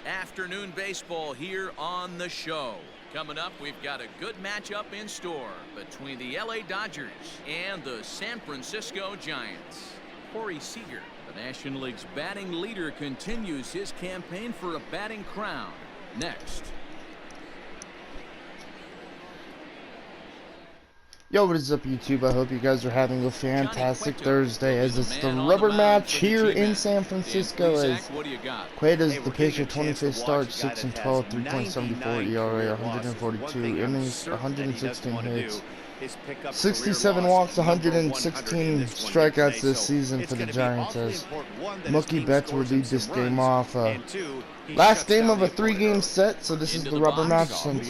Afternoon baseball here on the show. Coming up, we've got a good matchup in store between the LA Dodgers and the San Francisco Giants. Corey Seager, the National League's batting leader, continues his campaign for a batting crown. Next. Yo, what is up, YouTube? I hope you guys are having a fantastic Thursday as it's the rubber match here in San Francisco as Cueto's the pitcher, 25th start, 6 and 12, 3.74 ERA, 142 innings, 116 hits, 67 walks, 116 strikeouts this season for the Giants as Mookie Betts will lead this game off. Last game of a 3-game set, so this is the rubber match since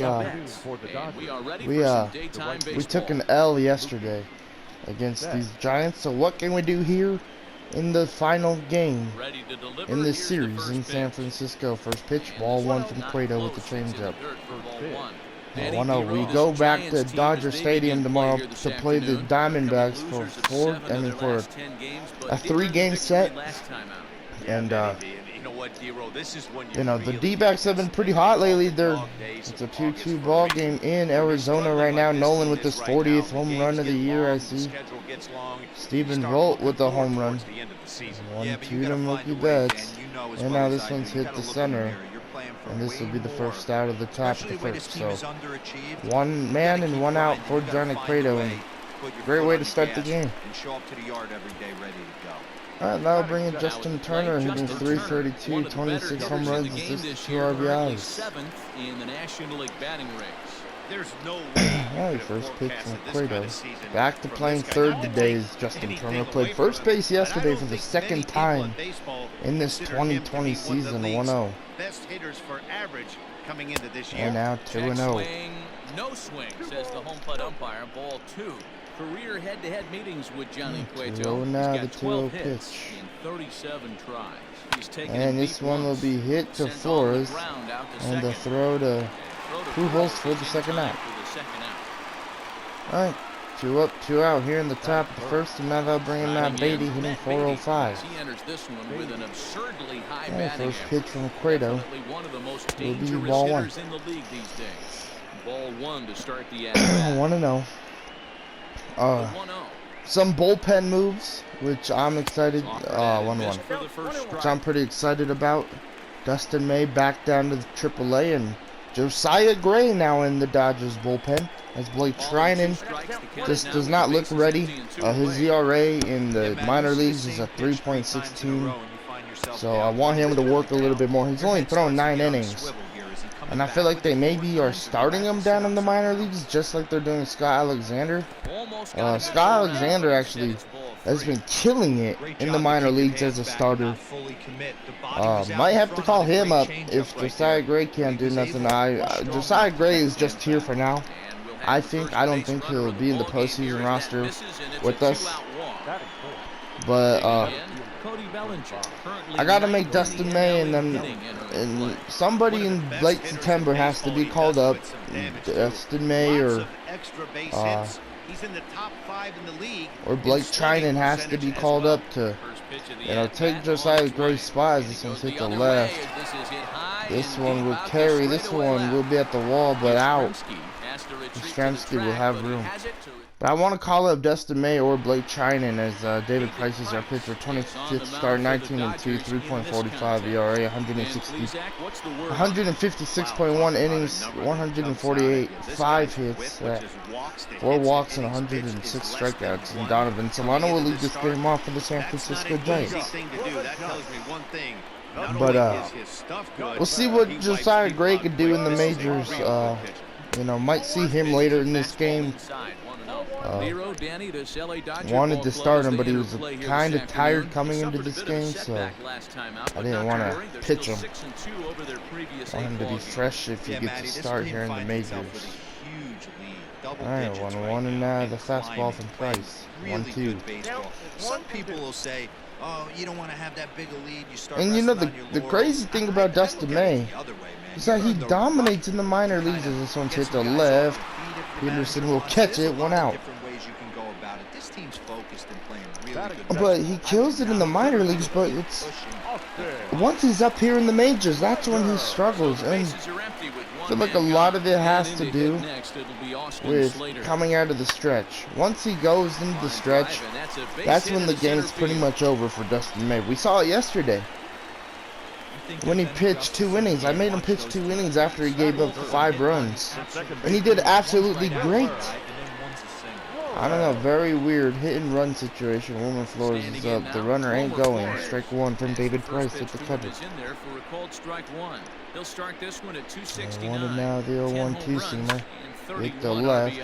we took an L yesterday against these Giants. So what can we do here in the final game in this series in San Francisco? First pitch, ball 1 from Cueto with the changeup. 1-0. We go back to Dodger Stadium tomorrow to play the Diamondbacks for a 3-game set, and you know, the D-backs have been pretty hot lately. It's a 2-2 ball game in Arizona right now. Nolan with his 40th home run of the year. I see Steven Volt with the home run. 1-2 to Mookie Betts, and now this one's hit the center, and this will be the first out of the top of the first. So 1 man and 1 out for Johnny Cueto, and great way to start the game. Alright, that'll bring in Justin Turner, hitting .332, 26 home runs, assist 2 RBIs. Alright, first pitch from Cueto. Back to playing third today as Justin Turner played first base yesterday for the second time in this 2020 season, 1-0. And now 2-0. No swing, says the home plate umpire. Ball 2. Career head-to-head meetings with Johnny Cueto. Now the 2-0 pitch. In 37 tries. And this one will be hit to Flores, and the throw to Pujols for the second out. Alright, 2 up, 2 out here in the top of the first, and now they'll bring in Matt Beatty hitting .405. And first pitch from Cueto will be ball 1. Ball 1 to start the 1-0. Some bullpen moves, which I'm excited. 1-1, which I'm pretty excited about. Dustin May back down to the AAA, and Josiah Gray now in the Dodgers bullpen, as Blake Trinan just does not look ready. His ERA in the minor leagues is a 3.16, so I want him to work a little bit more. He's only thrown 9 innings. And I feel like they maybe are starting him down in the minor leagues, just like they're doing Scott Alexander. Scott Alexander actually has been killing it in the minor leagues as a starter. Might have to call him up if Josiah Gray can't do nothing. Josiah Gray is just here for now. I don't think he'll be in the postseason roster with us. But I gotta make Dustin May and somebody in late September has to be called up. Dustin May or Blake Trinan has to be called up to, you know, take Josiah Gray's spot. This one's hit the left. This one will carry. This one will be at the wall, but out. Yastrzemski will have room. But I want to call up Dustin May or Blake Trinan as David Price is our pitcher. 25th start, 19 and 2, 3.45 ERA, 156.1 innings, 148, 5 hits, 4 walks, and 106 strikeouts. And Donovan Solano will lead this game off for the San Francisco Giants. But we'll see what Josiah Gray could do in the majors. You know, might see him later in this game. Wanted to start him, but he was kind of tired coming into this game, so I didn't want to pitch him. Want him to be fresh if he gets to start here in the majors. Alright, 1-1, and now the fastball from Price. 1-2. Some people will say, oh, you don't want to have that big a lead. And you know, the crazy thing about Dustin May is that he dominates in the minor leagues as this one's hit the left. Peterson will catch it, 1 out. But he kills it in the minor leagues, but it's once he's up here in the majors, that's when he struggles. And I feel like a lot of it has to do with coming out of the stretch. Once he goes into the stretch, that's when the game's pretty much over for Dustin May. We saw it yesterday when he pitched 2 innings. I made him pitch 2 innings after he gave up 5 runs. And he did absolutely great. I don't know, very weird hit and run situation. Wilmer Flores is up. The runner ain't going. Strike 1 from David Price at the cover. He'll start this one at 269. And now the 0-1-2 seamer. Hit the left.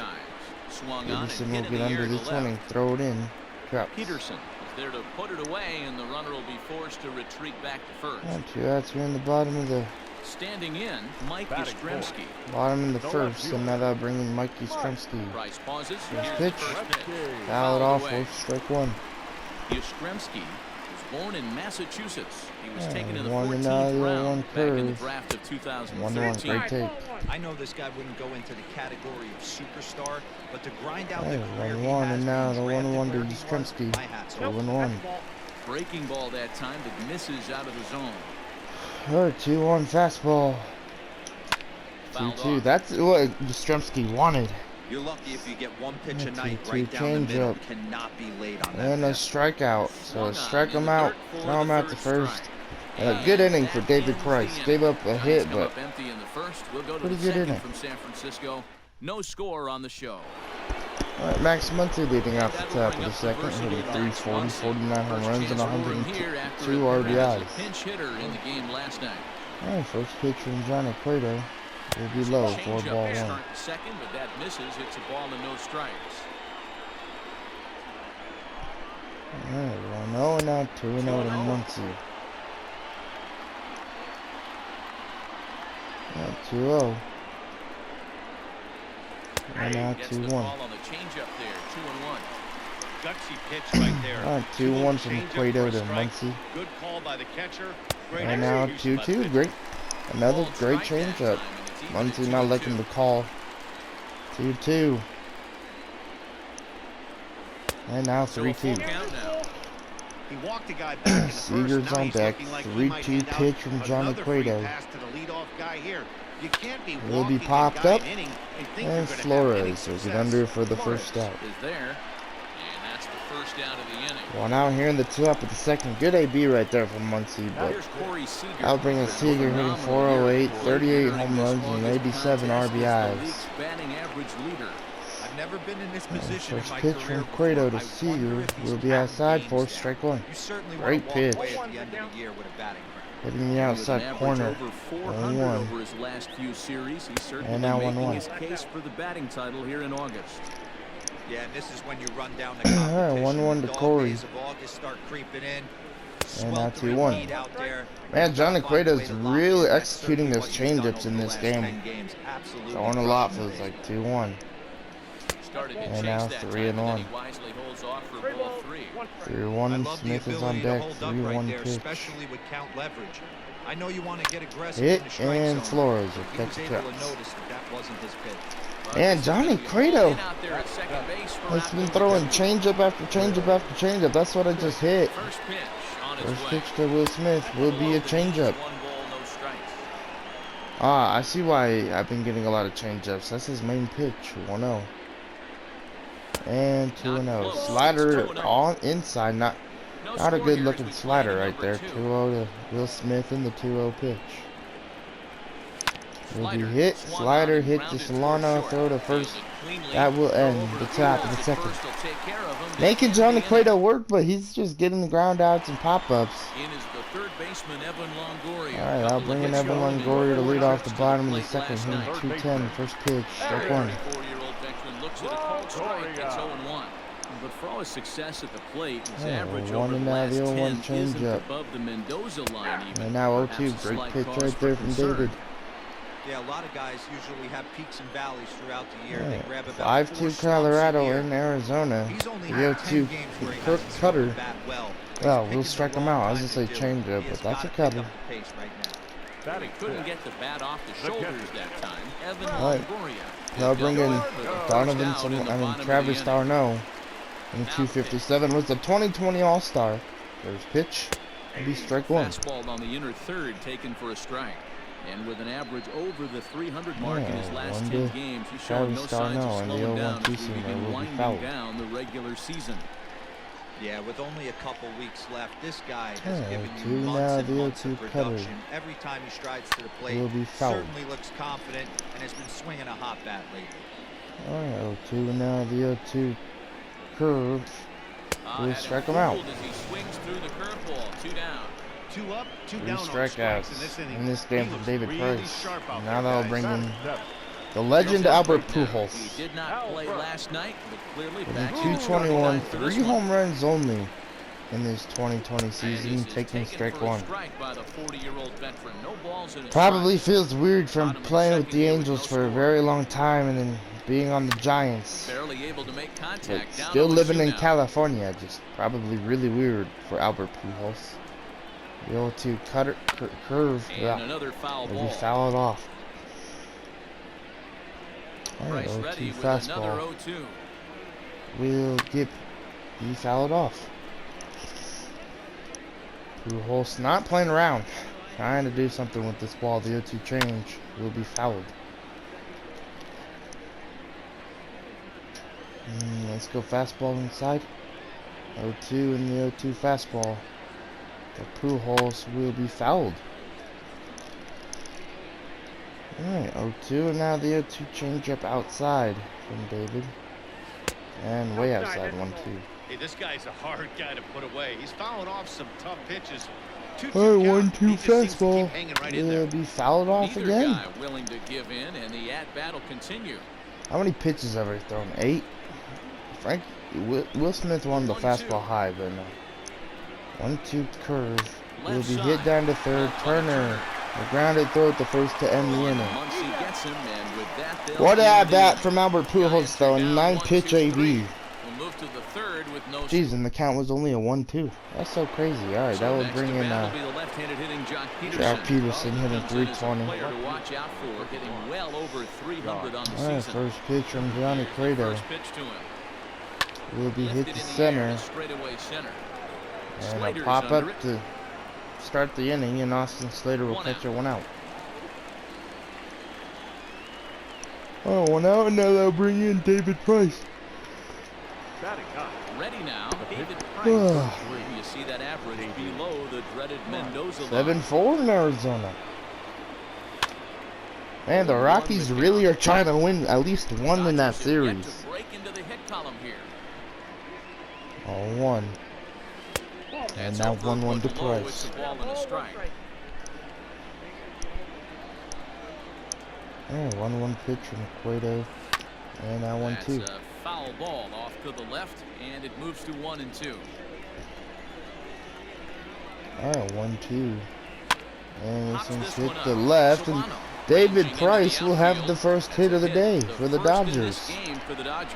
Peterson will get under the 20. Throw it in. Traps. Peterson is there to put it away, and the runner will be forced to retreat back to first. And 2 outs. We're in the bottom of the standing in, Mike Yastrzemski. Bottom in the first, and now they'll bring in Mike Yastrzemski. Price pauses. First pitch. Foul it off for strike 1. Yastrzemski was born in Massachusetts. He was taken in the 14th 14th round round back back in in the the draft of 2013. 1-1, great take. I know this guy wouldn't go into the category of superstar, but to grind out Hey, the career he 1-1, has and now the being 1-1 to drafted where he was, Yastrzemski. my hat's off. 2-1. Breaking ball that time that misses out of the zone. 2-1 fastball. Fouled 2-2. off. That's what Yastrzemski wanted. You're lucky if you get one pitch a 2-2 night right down the middle. changeup. Cannot be laid on that. And a fastball. strikeout. So strike him out. Throw him out to first. And a good inning for David Price. Gave up a hit, but empty in the first. We'll go to pretty the good second inning. from San Francisco. No score on the show. Alright, Max Muncy leading off the top of the second, hitting 340, 49 home runs, and 102 RBIs. Pinch hitter in the game last night. Alright, first pitch from Johnny Cueto will be low, 4-1. Second, but that misses. Hits a ball and no strikes. Alright, 1-0 and now 2-0 to Muncy. 2-0. And now 2-1. On the changeup there, 2-1. Gutsy pitch right there. 2-1 from Cueto to Muncy. Good call by the catcher. Great And now execution by the 2-2. pitcher. Great. Another great changeup. Muncy not liking the call. 2-2. And now 3-2. He walked the guy back in the first. Seager's Now on he's deck. looking like he might 3-2 hand out pitch from Johnny another free Cueto. pass to the leadoff guy here. You can't be Will be walking a popped guy up. an inning and think And you're gonna have any Flores will get success. under for the first out. Is there, and that's the first out of the inning. One out here in the top of the second. Good AB right there from Muncy, but Here's Corey Seager. I'll bring in Seager hitting 408, 38 home runs, and 87 RBIs. Batting average leader. I've never been in this position First in my pitch career from Cueto to before. I Seager wonder if he's will be counting outside games for down. strike 1. You certainly Great want to walk pitch. away at the end of the year with a batting cramp. Hitting the outside corner. Over 400 1-1. over his last few series. He's certainly And now making 1-1. his case for the batting title here in August. Yeah, and this is when you run down the Alright, competition. 1-1 to Dog Corey. days of August start creeping in. And now Sweltering 2-1. heat out there. Man, Johnny Find a way Cueto's to lock really in. That's executing certainly those what he's done changeups over in the this last game. 10 games. Absolutely Throwing a lot crushing feels the like 2-1. Started to And chase now that 3-1. time, and he wisely holds off for ball 3. 3-1 I and love the Smith is on ability to deck. hold up right 3-1 there, pitch. especially with count leverage. I know you want to get aggressive Hit in the strike and zone. Flores will He catch was the able to traps. notice that that wasn't his pitch. And Johnny Cueto Out there at second base for has been outfield. throwing changeup after changeup after changeup. That's what I just hit. First pitch on its First way. pitch to Will Smith will be a changeup. 1 ball, no strikes. Ah, I see why I've been getting a lot of changeups. That's his main pitch. 1-0. And 2-0. Slider on inside. Not No a score good here looking as we slider play right there. number 2-0 to Will Smith in the 2-0 pitch. Will be Slider hit. swung Slider on and hit to grounded Solano. toward Throw to short. first. Fielded cleanly. That will Throw end over the to top Fields of the at second. first will take care of him. Making End Johnny the Cueto inning. work, but he's just getting the ground outs and pop-ups. In is the third baseman, Evan Longoria. Alright, I'll bring in Evan Longoria to lead off the bottom of the second. Hitting 210, first pitch, strike 1. 34-year-old veteran looks at a cold strike. It's 0-1. But for all his success at the plate, his average one over and the now last the 10 change isn't up. above the Mendoza line even. And now 0-2, Perhaps a great slight pitch cause right for there from concern. David. Yeah, a lot of guys usually have peaks and valleys throughout the year. They grab about 5-2 4 slumps a Colorado year. in Arizona. He's only The had 0-2 10 games where he Kirk hasn't swung cutter. the bat well. He's Well, picking we'll the strike him wrong out. I was time gonna say to do it. changeup, He but has that's a got to pick cutter. up the pace right now. He couldn't get the bat off the shoulders that time. Evan Right. Longoria. I'll bring in Donovan, First out in the bottom of the Travis inning. Darno. And 257 was the 2020 All-Star. First pitch. It'll be strike one. Fastball on the inner third taken for a strike. And with an average over the 300 mark in his last 10 games, he's showing no signs of slowing down as we begin winding down the regular season. Yeah, with only a couple weeks left, this guy has given you now months and the months 0-2 of cutter production. Every time he strides to the plate, will be fouled. certainly looks confident and has been swinging a hot bat lately. Alright, 0-2 now the 0-2 curve. We'll strike him out. As he swings through the curveball, 2 down. 2 up, 2 3 down on strikeouts strikes in this inning. in this game He from looks David really Price. sharp out Now there, that'll guys. bring in the legend Albert Pujols. He did not play last night, but clearly back in 221, for this 3 one. home runs only in this 2020 And season, this is taking taken strike for a one. strike by the 40-year-old veteran. No balls in a Probably strike. feels weird from Bottom of the playing with second the here with Angels no for a score. very long time and then being on the Giants. Barely able to make But contact. Down still 0-2 living in now. California, just probably really weird for Albert Pujols. The 0-2 cutter, curve, And yeah, another foul will ball. be fouled off. Alright, Price 0-2 ready with fastball another 0-2. will be fouled off. Pujols not playing around, trying to do something with this ball. The 0-2 change will be fouled. Let's go fastball inside. 0-2 and the 0-2 fastball. The Pujols will be fouled. Alright, 0-2 and now the 0-2 changeup outside from David. And way outside, 1-2. Hey, this guy's a hard guy to put away. He's fouling off some tough pitches. 2-2 Alright, count. 1-2 He just seems to keep fastball hanging right in will there. be fouled off Neither again. guy willing to give in, and the at-bat will continue. How many pitches have I thrown? 8? Will Smith won the 1-2. fastball high, but no. 1-2 curve will Left be side. hit down to third. Off on the Turner, the grounded throw at the first to end the inning. Muncy gets him, and with that, they'll What end at the bat inning. from Albert Pujols Giants though, are down 9 1, pitch 2, AB. 3. We'll move to the third with no. Jeez, and the count was only a 1-2. That's so crazy. Alright, that will next bring to in bat will be the left-handed hitting Jock Peterson. Jock Peterson hitting Comes in as a 320. player to watch out for, hitting well over 300 on the Alright, season. first pitch from Johnny Cueto First pitch to him. will be hit Lifted to in the air center. to straightaway center. And a Slater's pop under up it. to start the inning, and Austin Slater will 1 catch out. it 1 out. Oh, 1 out, and now they'll bring in David Price. Ready now, David Price. You see that average below the dreaded Mendoza line. 7-4 in Arizona. Man, the Rockies really are trying to win at least one in that Dodgers have yet series. to break into the hit column here. 0-1. And That's now over 1-1 to but low. Price. It's a ball and a strike. Oh, 1-1 pitch from Cueto. And now 1-2. That's a foul ball off to the left, and it moves to 1-2. Alright, 1-2. And this Pops one's this hit one the up. left, and Solano David ranging into the Price will have outfield. the first That's hit a of the day hit. for the first in Dodgers. this game for the Dodgers.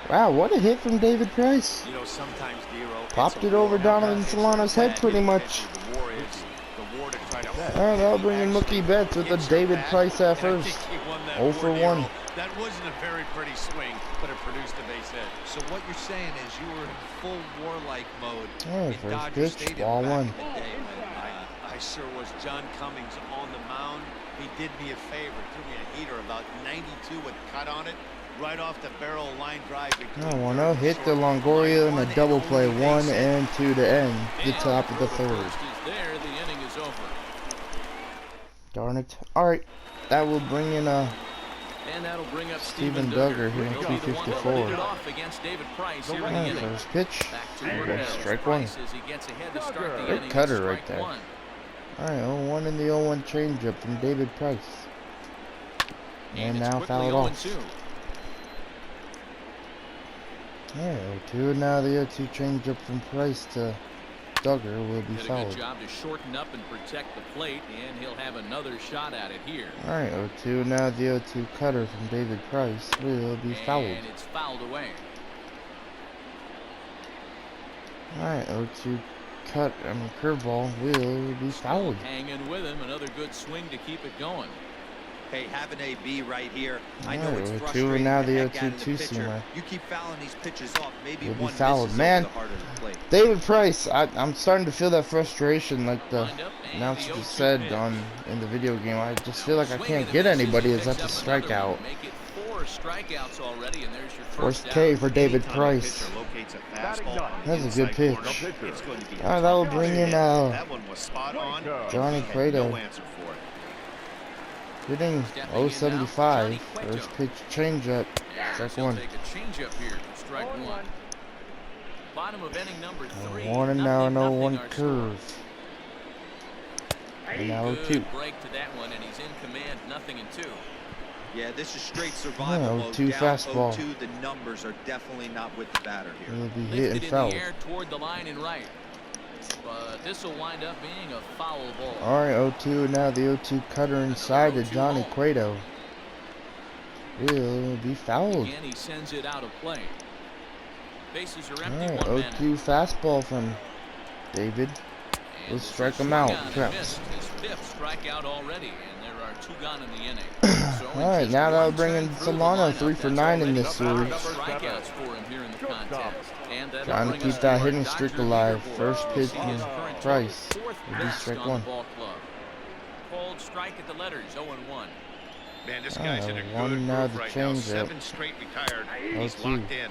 Wow, what a hit from David Price. You know, sometimes, Dero, Popped it over Donovan Solano's head pretty much. The war is the war to try to Alright, they'll bring in Mookie Betts with a David Price at first. 0 for 1. That wasn't a very pretty swing, but it produced a base hit. So what you're saying is you were in full warlike mode Alright, in first Dodger pitch, Stadium ball back 1. in the day when, I sure was. John Cummings on the mound. He did me a favor, threw me a heater about 92 with cut on it, right off the barrel line drive. Oh, 1-0 hit the Longoria and a double play, 1 and 2 to end the top of the third. First is there, the inning is over. Darn it. Alright, that will bring in And that'll bring up Steven Steven Duggar hitting He'll be the one to 254. lead it off against David Price here in the inning. first pitch. Back to There you work go, now. strike 1. Price as he gets ahead to start the Great inning. cutter Strike right there. 1. Alright, 0-1 in the 0-1 changeup from David Price. And it's now quickly fouled off. 0-2. Alright, 0-2, and now the 0-2 changeup from Price to Duggar will be Did a good fouled. job to shorten up and protect the plate, and he'll have another shot at it here. Alright, 0-2, and now the 0-2 cutter from David Price will be fouled. And it's fouled away. Alright, 0-2 curveball will be fouled. Hanging with him, another good swing to keep it going. Hey, have an AB right here. I know Alright, it's we're frustrating. 2 now, the heck out 0-2 of the pitcher. two-seamer. You keep fouling these pitches off. Maybe He'll be one fouled. misses Man, over the heart of the plate. David Price, I'm starting to feel that frustration like the Wind up and announcer the just 0-2 said pitch. in the video game. I just feel like I Swing can't and a get miss as anybody he as picks that's a up another strikeout. one. Make it 4 strikeouts already, and there's your First first K out. for David Anytime a Price. pitcher locates a fastball on the That's a good inside pitch. corner, it's going to be a Alright, that will tough bring hit. in That one was spot on. Johnny He had Cueto. no answer for it. Hitting Stepping in now, 075. Johnny Cueto. First pitch changeup. As Strike he'll 1. take a changeup here, strike 1. Bottom of inning number 3. 1 and now an 0-1 our score. curve. And now Good 2. break to that one, and he's in command, 0-2. Yeah, this is straight survival mode. 0-2 Down fastball. 0-2, the numbers are definitely not with the batter here. He'll be hit Lifted and in fouled. the air toward the line and right. But this will wind up being a foul ball. Alright, 0-2, and now the 0-2 cutter inside to 0-2 Johnny ball. Cueto. He'll be fouled. Again, he sends it out of play. Bases are empty, Alright, 1 man. 0-2 fastball from David. And Let's this strike is him swung out. on and Crap. missed. His 5th strikeout already, and there are 2 gone in the inning. So in Alright, just now that'll one bring turn in through the Solano, lineup, 3 for that's 9 in already this 5 series. strikeouts for him here in the contest. And that'll Trying to bring keep us that to hitting our streak Dodger alive. leaderboard. First pitch We'll see his from current Price. total, 4th Will be best strike on 1. the ball club. Called strike at the letters, 0-1. Man, this guy's in a 1 good now groove the right now. changeup. 7 straight retired. He's 0-2. locked in.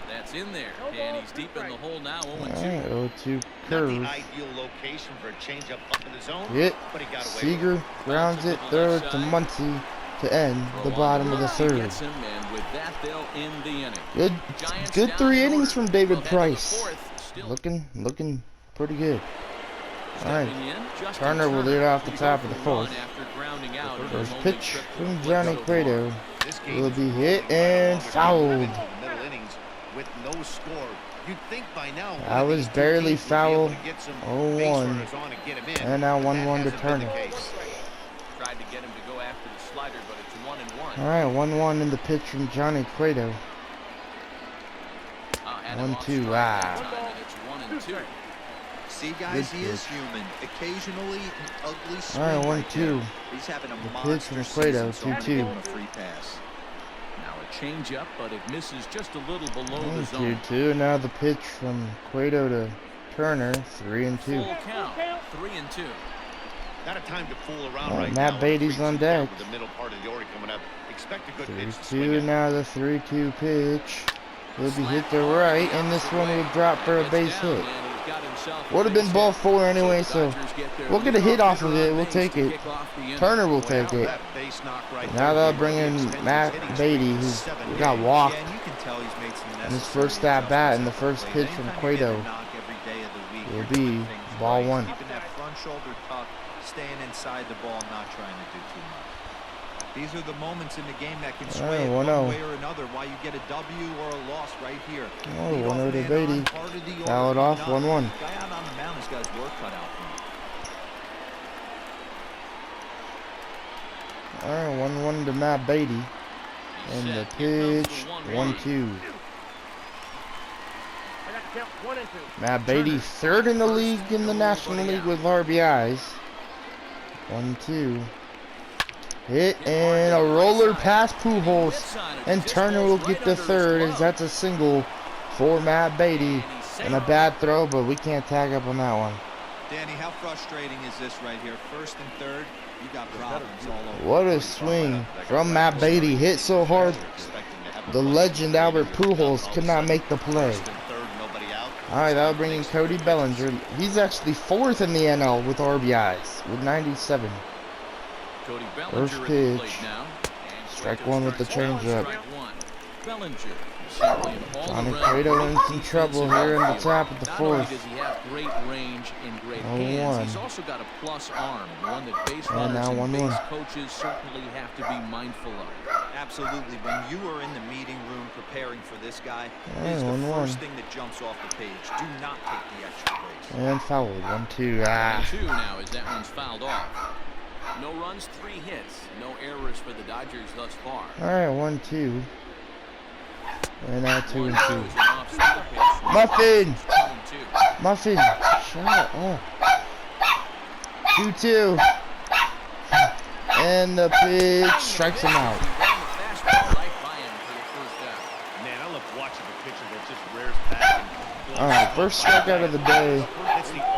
That's in there, and he's deep in the hole now, 0-2. Alright, 0-2 Not curve. the ideal location for a changeup up in the zone, Hit. but he got away with it. Seager grounds it third to Muncy to end the bottom of the He third. gets him, and with that, they'll end the inning. Good, Giants good down 3 in innings order. from David They'll head to the Price. 4th, still Looking pretty good. Alright, stepping in, Justin Turner will lead off the He's top of off the the run 4th. after grounding out in First his only pitch trip to from the Johnny plate so Cueto. far. This game Will is be hit rolling right and along. fouled. Into the middle innings with no score. You'd think by now one That of was these two barely teams would be able foul. to get some 0-1. base runners on and get him in, And now but 1-1 that to hasn't been the Turner. case. Tried to get him to go after the slider, but it's 1-1. Alright, 1-1 in the pitch from Johnny Cueto. Had him off 1-2, strike that time, and it's 1-2. See, guys, Good he is pitch. human. Occasionally, an ugly swing Alright, right 1-2. there. He's having a The pitch monster from Cueto, season, so I'm gonna 2-2. give him a free pass. Now a changeup, but it misses just a little below the 2-2. zone. Now the pitch from Cueto to Turner. 3-2. Full count, 3-2. Not a time to fool around Oh, right Matt now. Beatty's on 3-2 deck. With the middle part of the order coming up. Expect a good pitch to swing 3-2. at. Now the 3-2 pitch. Will be hit to right, and this one will drop for a base hit. Would have been ball 4 anyway, so we'll get a hit off of it. We'll take it. Turner will take it. That base knock right Now there they'll bring in extends Matt his hitting Beatty, streak to who 7 got games. walked Yeah, and you can tell he's made some in his necessary first at bat in the adjustments first at the pitch plate. from Anytime you get Cueto. a knock every day of the week, Will you're be doing things ball right. 1. Keeping that front shoulder tucked, staying inside the ball, not trying to do too much. These are the moments in the game that can sway it 1-0. one way or another. Why you get a W or a loss right here. Oh, Leadoff 1-0 to man Beatty. on, part of the order. Foul it off, Not. 1-1. Guy out on the mound has got his work cut out for him. Alright, 1-1 to Matt Beatty. And the pitch, 1-2. Matt Beatty, third in the league in the National League with RBIs. 1-2. Hit and a roller past Pujols. And Turner will get the third as that's a single for Matt Beatty. And a bad throw, but we can't tag up on that one. Danny, how frustrating is this right here? First and third, you got problems all over. What a swing from Matt Beatty. Hit so hard, the legend Albert Pujols could not make the play. Alright, that'll bring in Cody Bellinger. He's actually 4th in the NL with RBIs, with 97. Cody Bellinger First at the plate pitch. now. And Strike Cueto 1 with the strikes out. changeup. Strike 1. Bellinger simply an Johnny all-around Cueto in great some trouble defensive here in the outfielder. top of the Not only 4th. does he have great range and great 0-1. hands, he's also got a plus arm, one that base And runners now and 1-1. base coaches certainly have to be mindful of. Absolutely. When you are in the meeting room preparing for this guy, Yeah, it is the 1-1. first thing that jumps off the page. Do not take the extra base. And fouled. 1-2. Ah. 2 now as that one's fouled off. No runs, 3 hits. No errors for the Dodgers thus far. Alright, 1-2. And now 2-2. 1-2 is an off-speed pitch. Muffin! 2-2. Muffin! Shut up. 2-2. And the pitch strikes him out. Man, I love watching the pitcher that just rears back. All right, first strikeout of the day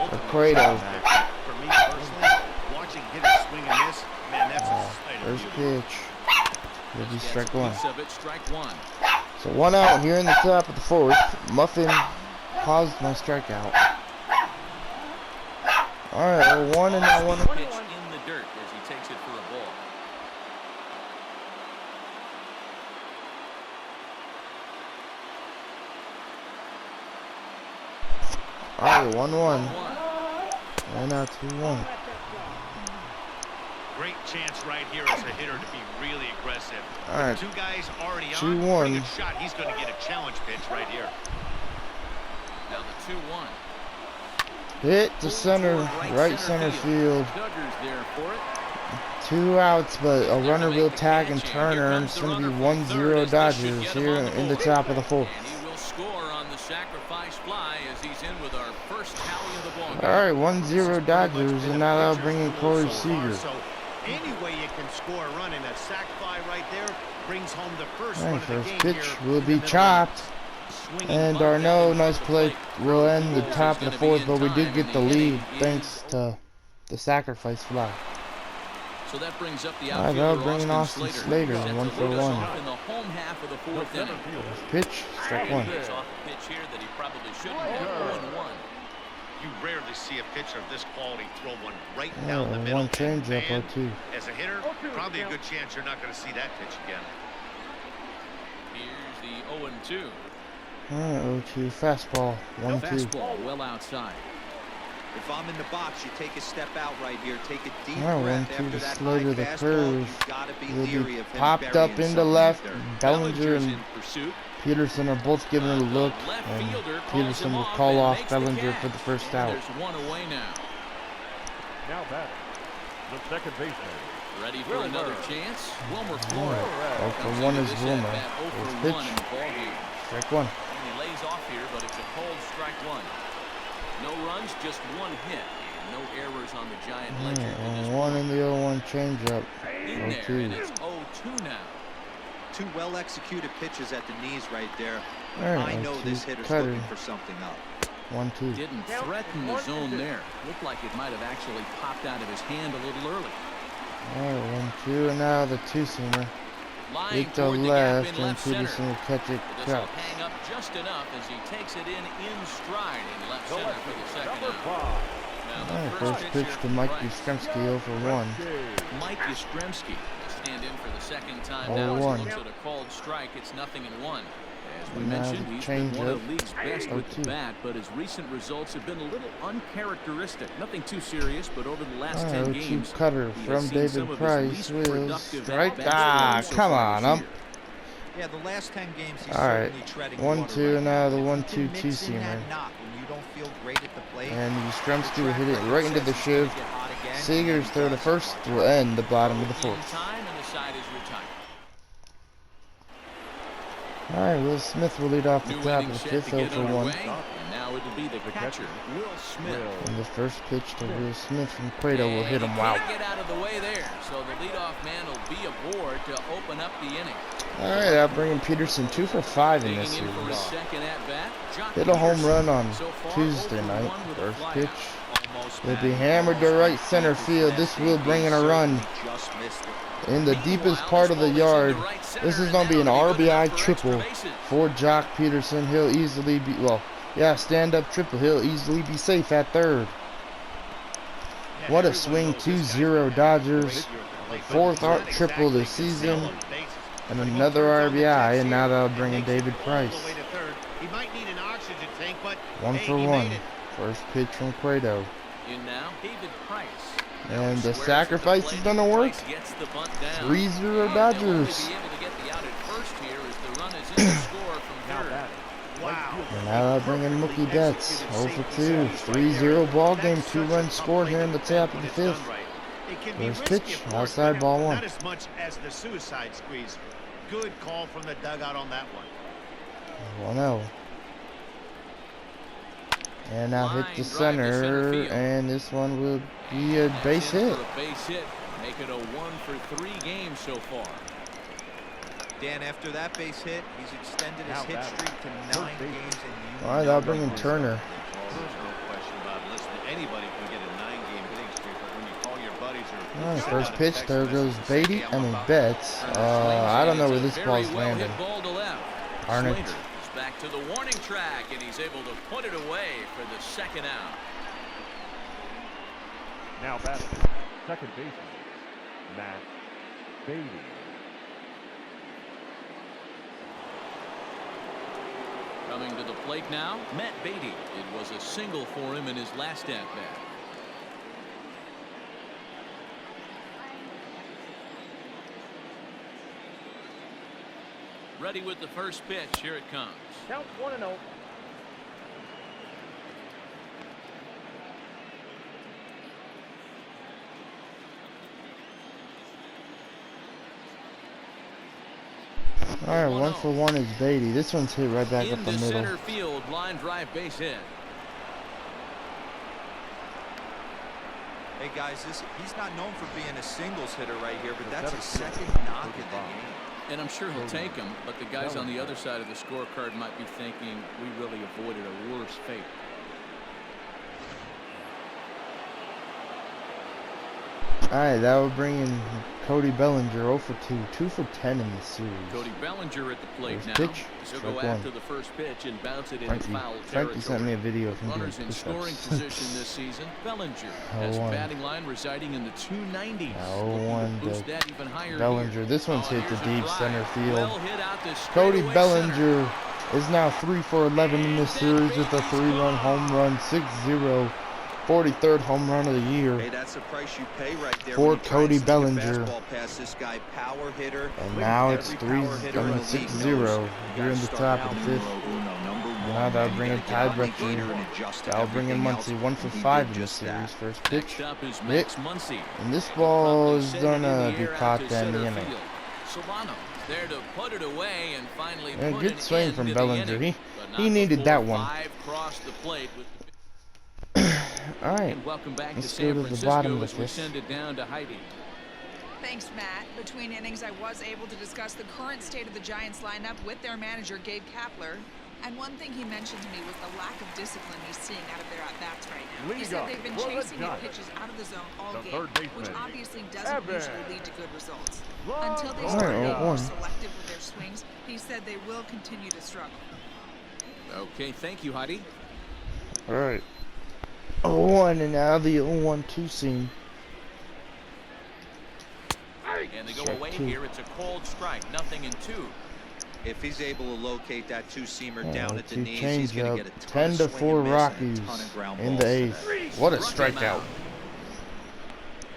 for Cueto. For me personally, watching hitters swing and miss, man, that's a sight of First beauty. pitch. Will be strike one. Strike one. So 1 out here in the top of the fourth. Muffin caused my strikeout. All right, well, 1 and now 1. Pitch in the dirt as he takes it for a ball. All right, 1-1. And now 2-1. Great chance right here as a hitter to be really aggressive. All right, Two guys already on. 2-1. Pretty good shot. He's going to get a challenge pitch right here. Now the 2-1. Hit to center, right center field. Duggar's there for it. 2 outs, but a runner will tag and Turner, and it's going to be 1-0 Dodgers here in the top of the fourth. And he will score on the sacrifice fly as he's in with our first tally of the ball game. All right, 1-0 Dodgers, and now that'll bring in Corey Seager. So any way you can score a run, and that sac fly right there brings home the first All one right, of the first game pitch here will in be the middle. chopped. Swinging And bunt Darno, down the nice first play, plate. will end the Rose top is of the gonna be fourth, in but we did time, get and the lead inning thanks is to the sacrifice fly. So that brings up the All right, that'll outfielder bring in Austin Slater, set to 1 for lead us 1. off in the home half of the fourth inning. First pitch, strike 1. He's off a pitch here that he probably shouldn't have. 0-1. You rarely see a pitcher of this quality throw one right Oh, down the middle. 1 changeup Man, or 2. as a hitter, probably a good chance you're not going to see that pitch again. Here's the 0-2. All right, 0-2 fastball, 1-2. Fastball well outside. If I'm in the box, you take a step out right here. Take a deep All right, breath 1-2 after to that Slater, high the fastball. curve. You've got to be Will leery be of him popped up burying into something left. there. Bellinger Bellinger's and in pursuit. Peterson are both giving it a look, Left and fielder calls Peterson him will off call and off makes the Bellinger catch. for the first And out. There's one away now. Now batting, the second baseman. Ready for another chance. Wilmer Flores. Oh, for comes 1 into is this Wilmer. at-bat 0 First for pitch. 1 in the ballgame. Strike 1. And he lays off here, but it's a cold strike 1. No runs, just 1 hit. And no errors on the Giant ledger for this 1 in the 0-1 changeup. in there, 0-2. and it's 0-2 now. Two well-executed pitches at the knees right there. All right, I know 0-2 this hitter's cutter. looking for something up. 1-2. Didn't threaten the zone there. Looked like it might have actually popped out of his hand a little early. All right, 1-2, and now the 2-seamer. Lying Hit to toward the gap left, in and left center. Peterson will catch it. This will Crouch. hang up just enough as he takes it in stride in left The center lefty, for the second number out. 5. Now All right, the first pitch here to Mike Price. Yastrzemski, 0 for 1. Mike Yastrzemski will stand in for the second time Oh, now as he 1. looks at a called strike. It's 0-1. As we And now mentioned, the he's been one of changeup. the league's best with the 0-2. bat, but his recent results have been a little uncharacteristic. Nothing too serious, but over the last All 10 right, games, 0-2 cutter he has from seen David some of his Price. least Will productive strike. at-bats Ah, so come far on, this ump. year. Yeah, the last 10 games he's All right, certainly treading 1-2, water and now the If you 1-2 can mix in two-seamer. that knock when you don't feel great at the plate, And the Yastrzemski will hit it track right into record the says he's gonna shift. get hot again, Seager's and throw the he first will end the bottom of the In fourth. time, and the side is retired. All right, Will Smith will lead off the New top inning of the set fifth, to 0 get for 1. underway, and now it'll be the catcher, Will Smith. And the first pitch to Will Smith from Cueto will hit him. And he Wow. can't get out of the way there, so the leadoff man will be aboard to open up the inning. All right, I'll bring in Peterson 2 for 5 in Digging this in for his series. second at bat. Jock Hit a home Peterson. run on So far, Tuesday 0 for night. 1 with a First flyout. pitch almost will be back. hammered to right center field. This will bring in a run Just missed it. in the deepest part of the yard. This is going to be an RBI triple for Jock Peterson. He'll easily be, well, yeah, stand-up triple. He'll easily be safe at third. What a swing, 2-0 Dodgers. Fourth art triple this season. And another RBI, and now that'll bring in David Price. He might need an oxygen tank, but 1 hey, for he 1. made it. First pitch from Cueto. In now, David Price. And the Squares sacrifice the is plate. going to work. Price gets the bunt down. 3-0 And Dodgers. they'll only be able to get the out at first here as the run is in to score from Now third. batting, Wow. And now I'll bring in Mookie Betts. 0 for 2. 3-0 ball game. 2 runs scored here in the top of the fifth. First pitch, outside ball 1. Not as much as the suicide squeeze. Good call from the dugout on that one. 1-0. And now hit the center, and this one will be a base hit. For a base hit. Make it a 1-for-3 game so far. Dan, after that base hit, he's extended his hit streak to 9 games. And All right, that'll bring in Turner. There's no question about it. Listen, anybody can get a 9-game hitting streak, but when you call your buddies or All right, first pitch, there goes Beatty. Betts. I don't know where this ball's landing. Darn it. Back to the warning track, and he's able to put it away for the second out. Now batting, second baseman, Matt Beatty. Coming to the plate now, Matt Beatty. It was a single for him in his last at-bat. Ready with the first pitch. Here it comes. Count 1-0. All right, 1-for-1 is Beatty. This one's hit right back up the middle. Center field, line drive base hit. Hey guys, he's not known for being a singles hitter right here, but that's his second knock in the game. And I'm sure he'll take him, but the guys on the other side of the scorecard might be thinking we really avoided a worse fate. All right, that will bring in Cody Bellinger, 0 for 2, 2 for 10 in the series. Cody Bellinger at the plate First now. pitch, He'll strike go one. after the first pitch and bounce it into foul Frankie territory. sent me a video of him doing Runners in scoring push-ups. position this season. Bellinger has a 0-1. batting line residing in the 290s. 0-1 Boost to that even higher Bellinger. here. This one's hit to Here's a deep drive. center field. Well hit out to Cody straightaway Bellinger center. is now 3 for 11 in this series with a 3-run home run, 6-0, 43rd home run of the year. Hey, that's the price you pay right there For when you try Cody and sneak a Bellinger. fastball past this guy, power hitter. And now it's Every power hitter in the league 6-0 knows here in the top of the fifth. Now that'll bring in tiebreaker. That'll bring in Muncy, 1 for 5 in this series. First pitch, Next up is hit, Max Muncy. and this ball is Send it in gonna the be air caught out to to end the center inning. field. Solano there to put it away and finally And a put good an swing end from to the Bellinger. inning. He But not needed before that one. 5 crossed the plate with All right, And welcome back let's to go San to the Francisco bottom of the as we fifth. send it down to Heidi. Thanks, Matt. Between innings, I was able to discuss the current state of the Giants lineup with their manager, Gabe Kapler. And one thing he mentioned to me was the lack of discipline he's seeing out of their at-bats right now. He said they've been chasing hit pitches out of the zone all game, which obviously doesn't usually lead to good results. Until they start being more selective with their swings, he said they will continue to struggle. Okay, thank you, Heidi. all right. 0-1, and now the 0-1-2 seam. And they go Strike away two. here. It's a cold strike, 0-2. If he's able to locate that two-seamer down at the 2 knees, he's change going to up. get a ton of 10-4 swing and miss Rockies and a ton of ground in balls the today. eighth. What a Struck him strikeout. out.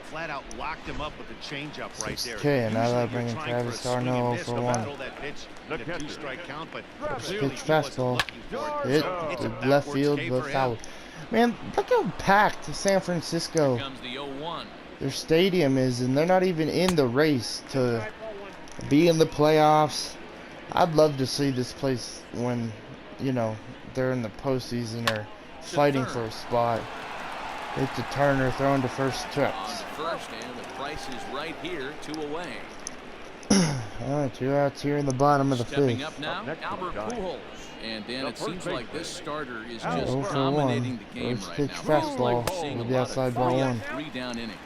Flat out locked him up with a changeup right there. 6K, and now Usually that you're brings trying Travis for a swing and Darno miss for to 1. battle that pitch in a The catcher. 2-strike count, but First clearly pitch he wasn't fastball. looking for it. Hit So it's a to left backwards field, K but for him. foul. Man, look how packed San Francisco, Comes the 0-1. their stadium is, and they're not even in the race to be in the playoffs. I'd love to see this place when, you know, they're in the postseason or fighting for a spot. Hit to Turner, throwing to first On trips. to first, and the price is right here, 2 away. All right, 2 outs here in the bottom of the Stepping fifth. up now, Up next to Albert the Giants. Pujols. And Dan, The it first seems like baseman. this starter is Out. just 0 for dominating 1. the game First right pitch now. Feels like we're fastball seeing with a the lot outside of ball 3 1. 3-down innings.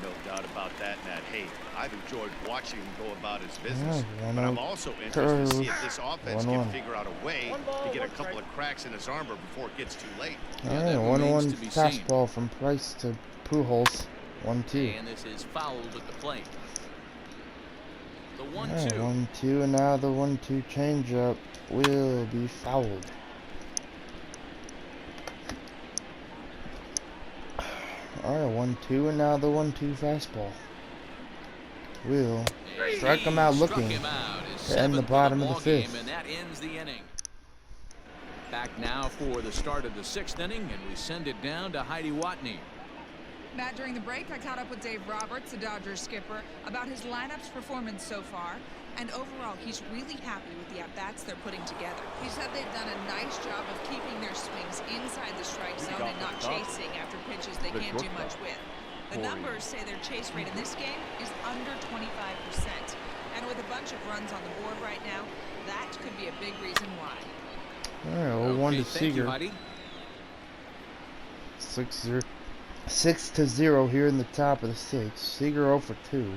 No doubt about that, Matt. Hey, I've enjoyed watching him go about his business, Yeah, but I'm 1-0 also interested to see curve. if this offense 1-1. can figure out a way to get a couple of cracks in his armor before it gets too late. All Yeah, right, that 1-1 remains to be seen. fastball from Price to Pujols. 1-2. And this is fouled at the plate. The All right, 1-2. 1-2, and now the 1-2 changeup will be fouled. All right, 1-2, and now the 1-2 fastball will strike him out Struck looking him out. His to end the 7th bottom of the ball game, fifth. and that ends the inning. Back now for the start of the 6th inning, and we send it down to Heidi Watney. Matt, during the break, I caught up with Dave Roberts, the Dodgers skipper, about his lineup's performance so far. And overall, he's really happy with the at-bats they're putting together. He said they've done a nice job of keeping their swings inside the strike zone and not chasing after pitches they can't do much with. The numbers say their chase rate in this game is under 25%. And with a bunch of runs on the board right now, that could be a big reason why. All right, 0-1 to Thank you, Seager. Heidi. 6-0 here in the top of the 6th. Seager 0 for 2.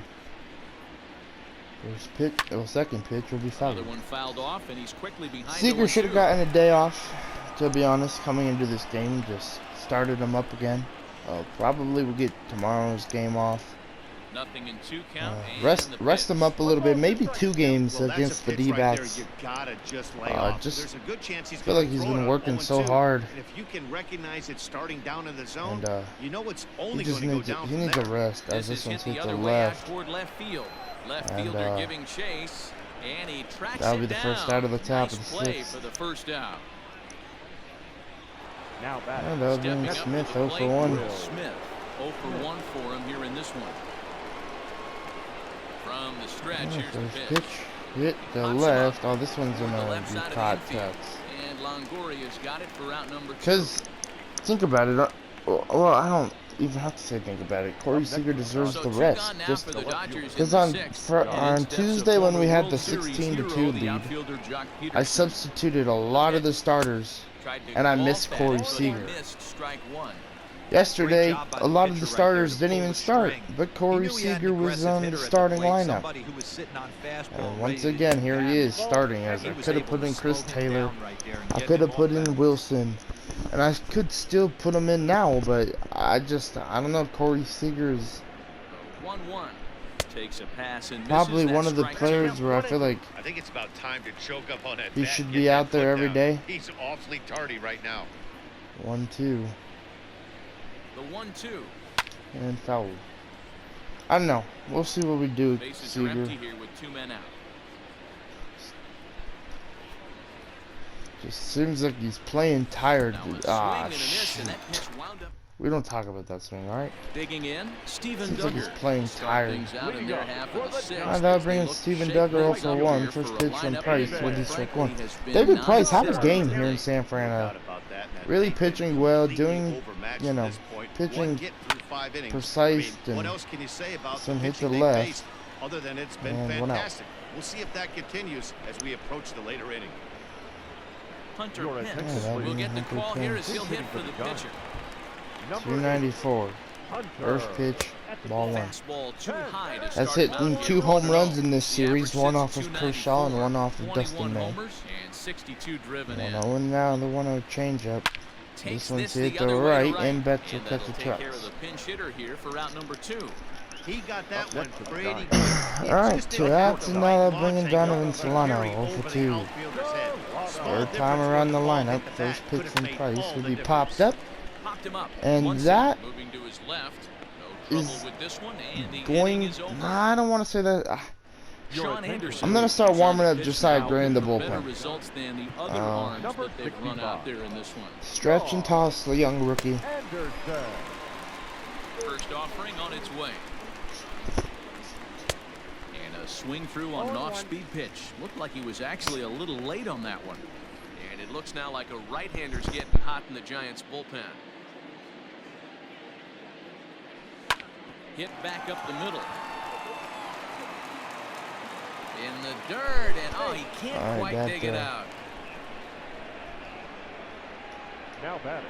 First pitch, second pitch will be fouled. Another one fouled off, and he's quickly behind. Seager should have gotten a day off, to be honest, coming into this game. Just started him up again. Probably will get tomorrow's game off. Nothing in 2 count. Rest him up a little bit. Maybe 2 games against the D-backs. Just feel like he's been working so hard. If you can recognize it starting down in the zone, And you know it's he only just going to go needs down he needs a rest, as This this is one's hit hit the the other way out left. toward left field. Left And, fielder giving chase, and he tracks that'll it be the down. first out of the top Nice of the play 6th. for the first out. Now And batting. that'll Stepping bring up to Smith the 0 plate, for 1. Will Smith 0 for 1 for him here in this one. From the stretch, here's the First pitch. pitch hit the Pops him left. up Oh, this one's toward the gonna left be side of the caught infield. text. And Longoria's got it for out number 2. Because, think about it. Well, I don't even have to say think about it. Corey Seager deserves So the 2 rest. gone now Just for the Dodgers in because the on 6th. on In steps Tuesday of when we former had the World Series 16-2 hero, the lead, outfielder Jock I Peterson. substituted a lot of the starters. Tried to and I golf missed at Corey it, but he Seager. missed strike 1. Yesterday, job by a the lot of pitcher the right starters there to didn't pull even the start, string. but He Corey knew he had an Seager was aggressive on the hitter at the starting plate, lineup. somebody who was sitting on fastball And once ready to again, here he get is starting. As He I was could have able put to in Chris slow him Taylor. down right there and I get could him have put off in balance. Wilson, and I could still put him in now, but I don't know if Corey Seager is 1-1. Takes a pass and probably misses. one That's of the strike 2. players where I feel like I think it's about time to choke up on that he bat should and be get out that there foot every down. day. He's awfully tardy right now. 1-2 The 1-2. and foul. I don't know. We'll see what we do with Bases are empty Seager. here with 2 men out. Just seems like he's playing tired. Now a swing Ah, and a miss, and shit. that pitch wound up. We don't talk about that swing, alright? Digging in, Steven Seems like Duggar. he's playing Start tired. things out in their half of the 6th. I thought as they bringing look Steven shape Duggar 0 things for up 1. here First for a pitch from lineup Price that with his strike 1. frankly has been David Price had his non-existent game all here in year. San Fran. Doubt about that. And that Really thing's been pitching well, completely doing, overmatched you at know, this point. pitching One hit through 5 innings. precise what and else can you say about some the hit to pitching the they left. faced, other than it's been And one out. fantastic? We'll see if that continues as we approach the later inning. Hunter Your Pence attention, will please. get the Hunter call here Pence. as he'll hit for the pitcher. Number 294. Hunter. First pitch, ball 1. Fastball too high to That's start him hitting out 2 here. home runs in this The series, average one sits off at of Kershaw and 294, one off of 21 Dustin May. homers and 62 driven in. 1-0 now, the 1-0 changeup. Takes This one's this hit the to other the way to right, and Betts will and catch that'll the take care of trucks. the pinch hitter here for route number 2. He got that Up one next is pretty Donovan. good. He Alright, just 2 didn't outs, have and the now right they're bringing launch Donovan angle Solano carry 0 over for the 2. outfielder's head. Small Third time difference around when the the ball lineup, hit the first bat pitch could have from made Price all will the be difference. popped up, Popped him up. and One that single, moving to his left. No is trouble with this one, and the going. inning is over. Nah, I don't want to say that. Sean Anderson. I'm gonna start warming up pitch Josiah now Gray in the with better bullpen. results than the other Uh, arms Number that they've run 65. out there in this one. Stretch and toss the young rookie. Anderson. First offering on its way. And a swing through on an off-speed pitch. Looked like he was actually a little late on that one. And it looks now like a right-hander's getting hot in the Giants' bullpen. Hit back up the middle. In the dirt, and oh, he can't All right, quite that, dig it out. Now batting.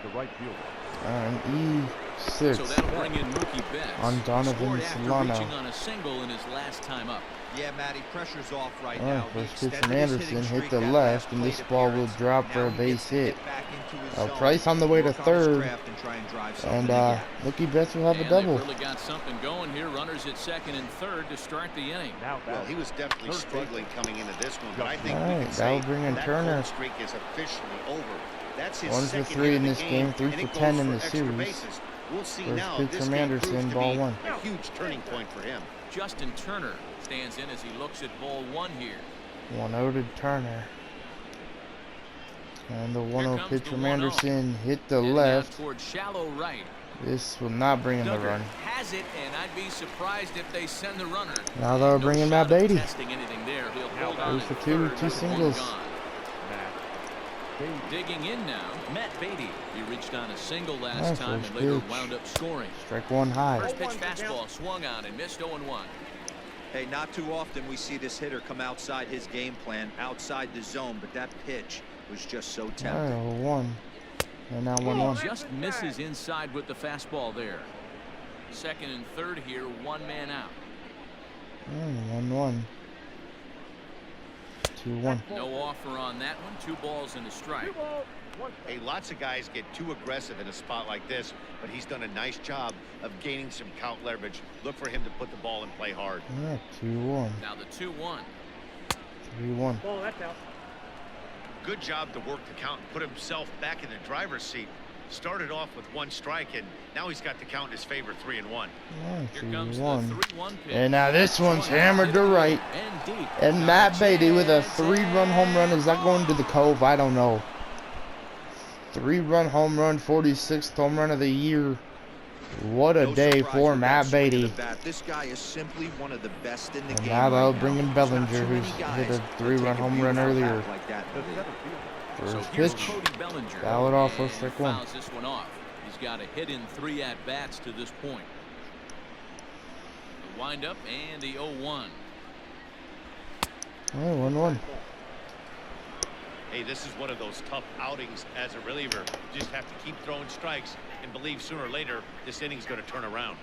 The right fielder. And E6 So that'll bring in Mookie Betts. on Donovan Scored after Solano. reaching on a single in his last time up. Yeah, Matty, pressure's off right All now. right, He first pitch from extended his Anderson, hitting hit streak the that left, last and this plate ball will appearance. drop for Now a he base gets to hit. get back into his zone, Price on the way to work on his third, craft and try and drive something and again. Mookie Betts will have a And double. they've really got something going here. Runners at second and third to start the inning. Now Well, batting. he was definitely Third struggling coming into this one, but I think All we right, can say that'll bring in that Turner. cold streak is officially over. That's his 1 for second 3 hit in of this the game, 3 and for it 10 goes in for the extra series. bases. We'll see First now pitch if this from game Anderson, proves to ball be 1. a huge turning point for him. Justin Turner stands in as he looks at ball 1 here. 1-0 to Turner. And the 1-0 comes pitch the from 1-0. Anderson hit the Heading out left. toward shallow right. This will not bring in the Duggar run. has it, and I'd be surprised if they send the runner. Now they'll bring in Matt shot of Beatty. testing anything there. He'll hold on Goes at for two, third two with one singles. gone. Matt Beatty. Digging in now, Matt Beatty. He reached on a single last Nice time first and later pitch. wound up scoring. Strike one high. First pitch fastball swung on and missed 0-1. Hey, not too often we see this hitter come outside his game plan, outside the zone, but that pitch was just so tempting. Alright, 0-1. And now 1-1. Just misses inside with the fastball there. Second and third here, one man out. 1-1. 2-1. No offer on that one. 2 balls and a strike. Hey, lots of guys get too aggressive in a spot like this, but he's done a nice job of gaining some count leverage. Look for him to put the ball and play hard. Yeah, 2-1. Now the 2-1. 3-1. Good job to work the count and put himself back in the driver's seat. Started off with 1 strike, and now he's got the count in his favor, 3-1. Here comes the 3-1. 3-1 pitch. And now this one's hammered to right. And deep. And Matt Beatty with a 3-run home run. Is that going to the Cove? I don't know. 3-run home run, 46th home run of the year. What a day for Matt Beatty. This guy is simply one of the best in the And game. now they'll right bring in now. Bellinger, There's not too who's many hit guys a that 3-run take a home run beautiful earlier. bat like that in the league. So First here's pitch. Cody Bellinger. Foul it off for And strike 1. fouls this one off. He's got a hit in 3 at-bats to this point. The windup and the 0-1. Oh, 1-1. Hey, this is one of those tough outings as a reliever. You just have to keep throwing strikes and believe sooner or later this inning's going to turn around.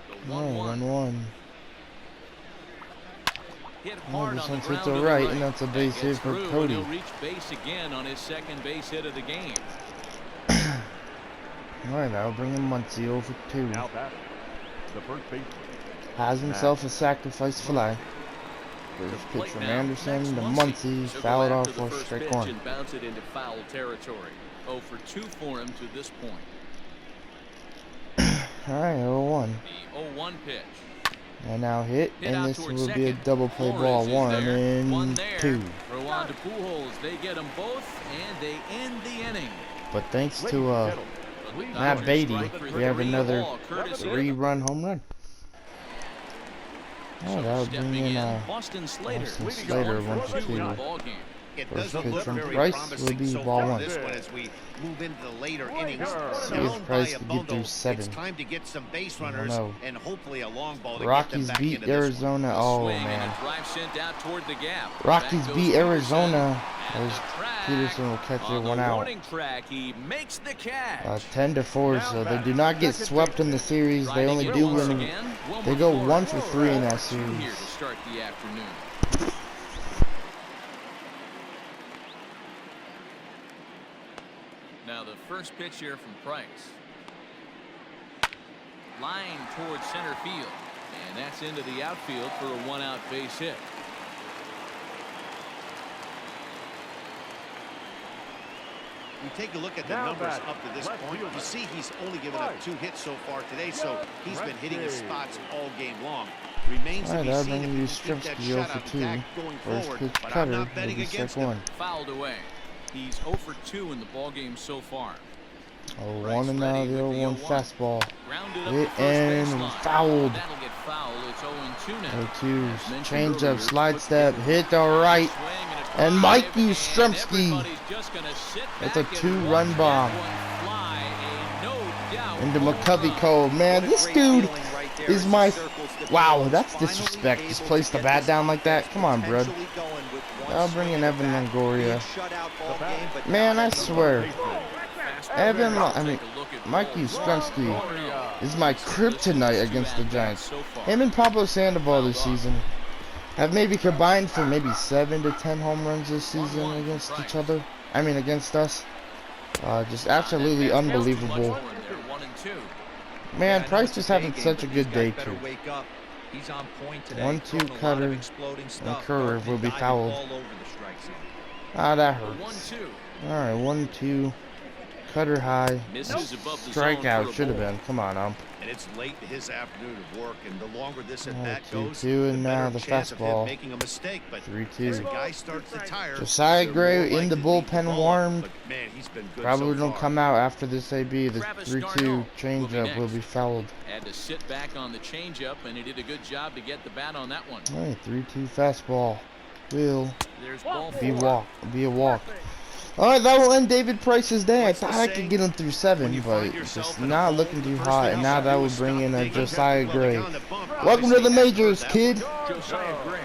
The Oh, 1-1. 1-1. Hit Oh, hard this on the one's hit ground to to the the right, and that's a That base hit gets for through, and Cody. he'll reach base again on his second base hit of the game. Alright, that'll bring him Muncie over 2. Now batting. The first baseman. Has himself a sacrifice fly. First pitch from Anderson to Muncie. Foul it off for strike 1. And bounce it into foul territory. 0 for 2 for him to this point. Alright, 0-1. The 0-1 pitch. And now hit, Hit and out this towards will be a second. double play Flores ball. is 1 there. One and there. 2. Throw on to Pujols. They get them both, and they end the inning. But thanks Ladies to and gentlemen, But the Matt Dodgers Beatty, strike for we have 3 another all, courtesy of 3-run home run. Oh, So that'll stepping bring in Boston Slater. Austin Slater, 1 for 2. Ball game. It First doesn't pitch look from very Price will promising be so ball far 1. this one as we move into the later innings. See if Down Price by a could get through bundle, 7. it's time to get some base I don't runners know. and hopefully a long ball to Rockies get them back beat into this one. Arizona. A Oh, swing and man. a drive sent out toward the gap. Rockies Back goes beat Peterson. Arizona. At As the track. Peterson will catch On it the 1 out. warning track, he makes the catch. 10-4, so they do not get swept in the series. They only do win. They go 1 for 3 in that Here series. to start the afternoon. Now the first pitch here from Price. Line towards center field. And that's into the outfield for a 1-out base hit. You take a look at the Now numbers batting, up to this left point. fielder. You see he's only given up 2 hits so far today, so he's been hitting his spots all game long. Remains to Alright, be that'll seen bring if he you can keep that Stremski 0 shutout for 2. intact going First forward, pitch but I'm cutter not will betting be against strike him. 1. Fouled away. He's 0 for 2 in the ballgame so far. 0-1 and now the 0-1 fastball. Grounded up Hit the first and baseline. fouled. That'll get fouled. It's 0-2 now. 0-2. As mentioned Change earlier, up, slide puts step, the hit the right. swing And a Mikey drive, and Yastrzemski everybody's just gonna sit with a back and 2-run watch bomb that one fly. A no doubt into home McCovey run. Cove. Man, What a this great dude feeling right there is as he my... circles the Wow, field. that's Finally disrespect. able Just to place the get bat this down like that. Come on, bro. potentially going with one I'll bring swing in of the Evan bat. Longoria. Being shut out all game, but Man, now I that's swear. Fastball. Evan, Take I mean, a look at Mikey Ball. Yastrzemski is my kryptonite against the Giants. So far. Him and Pablo Sandoval this season have maybe combined for maybe 7 to 10 home runs this season against each other. I mean, against us. Just absolutely unbelievable. Man, Price is having such a good day too. He's on point today. 1-2 throwing a lot of cutter exploding and stuff, curve will be diving fouled. all over the strike zone. Ah, that hurts. 1-2. Alright, 1-2. Cutter high. Misses above the zone for Strikeout a should have ball. been. Come on, ump. And it's late in his afternoon of work, and the longer this at bat 2-2, goes, and the now better the chance of him fastball. making a mistake. But 3-2. as the guy starts to tire, Josiah they're Gray more in the likely to leave bullpen ball. warmed. But man, he's been good Probably so don't far. come out after this AB. The Travis 3-2 Darno will be changeup will next. be fouled. Had to sit back on the changeup, and he did a good job to get the bat on that one. Alright, 3-2 fastball. will There's ball be a walk. Alright, that will end David Price's day. I thought I could get him through 7, but just not looking too hot. And now that would bring in a Josiah Gray. Welcome to the majors, kid. Josiah Gray.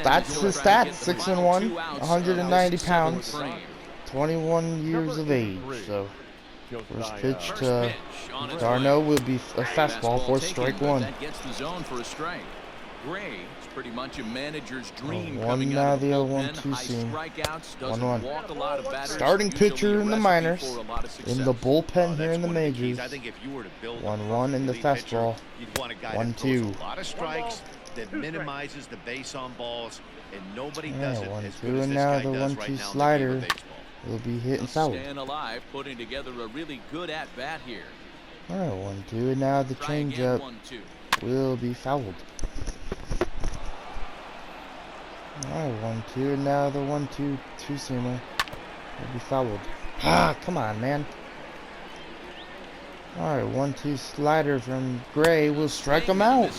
That's his stats, 6'1", 190 pounds, 21 years of age. So, first pitch to Darno will be a fastball for strike 1. That gets the zone for a strike. Gray is pretty much a manager's dream. One now, the 0-1-2 seam. 1-1. Starting pitcher in the minors, in the bullpen here in the majors. 1-1 in the fastball. 1-2. A lot of strikes that minimizes the base on balls, and nobody does it as good 1-2, as and this now guy the does 1-2 right now in the game slider of baseball. will be hit and fouled. Staying alive, putting together a really good at bat here. Alright, 1-2, and now the changeup will be fouled. Alright, 1-2, and now the 1-2 two-seamer will be fouled. Ah, come on, man. Alright, 1-2 slider from Gray will strike him out.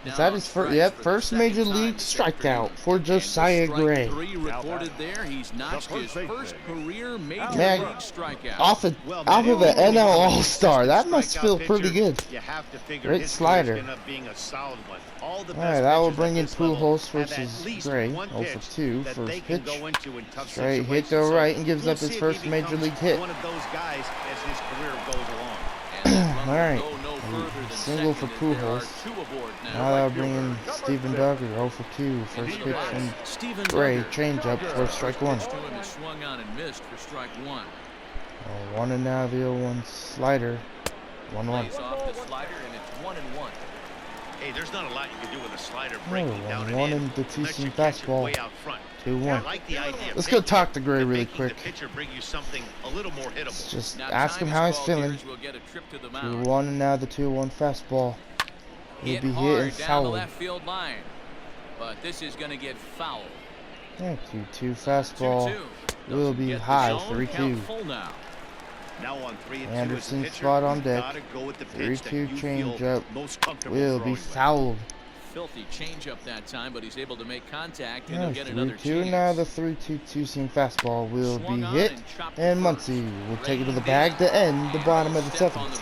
Is that his first? Yep, first major league strikeout for Josiah Gray. Man, off of the NL All-Star. That must feel pretty good. Great slider. Alright, that will bring in Pujols versus Gray. 0 for 2. First pitch. Straight hit to right and gives up his first major league hit. Alright, single for Pujols. Now that'll bring in Steven Duggar, 0 for 2. First pitch from Gray, changeup for strike 1. 1 and now the 0-1 slider. 1-1. Hey, there's not a lot you can do with a slider breaking down and 1 in. and the two-seam Unless you catch it fastball. way out front. 2-1. I like the idea. Let's go talk to Gray really Making quick. the pitcher bring you something a little more hittable. Just ask him how he's feeling. 2-1 and now the 2-1 fastball will be hit and fouled. Left field line, but this is going to get fouled. Yeah, 2-2 fastball will be high, 3-2. Now on 3-2 Anderson spot on deck. 3-2 changeup will be fouled. Filthy changeup that time, but he's able to make contact and Yeah, he'll get another 3-2 chance. now the 3-2 two-seam fastball will be hit, and Muncy will take it to the bag to end the bottom of the 7th.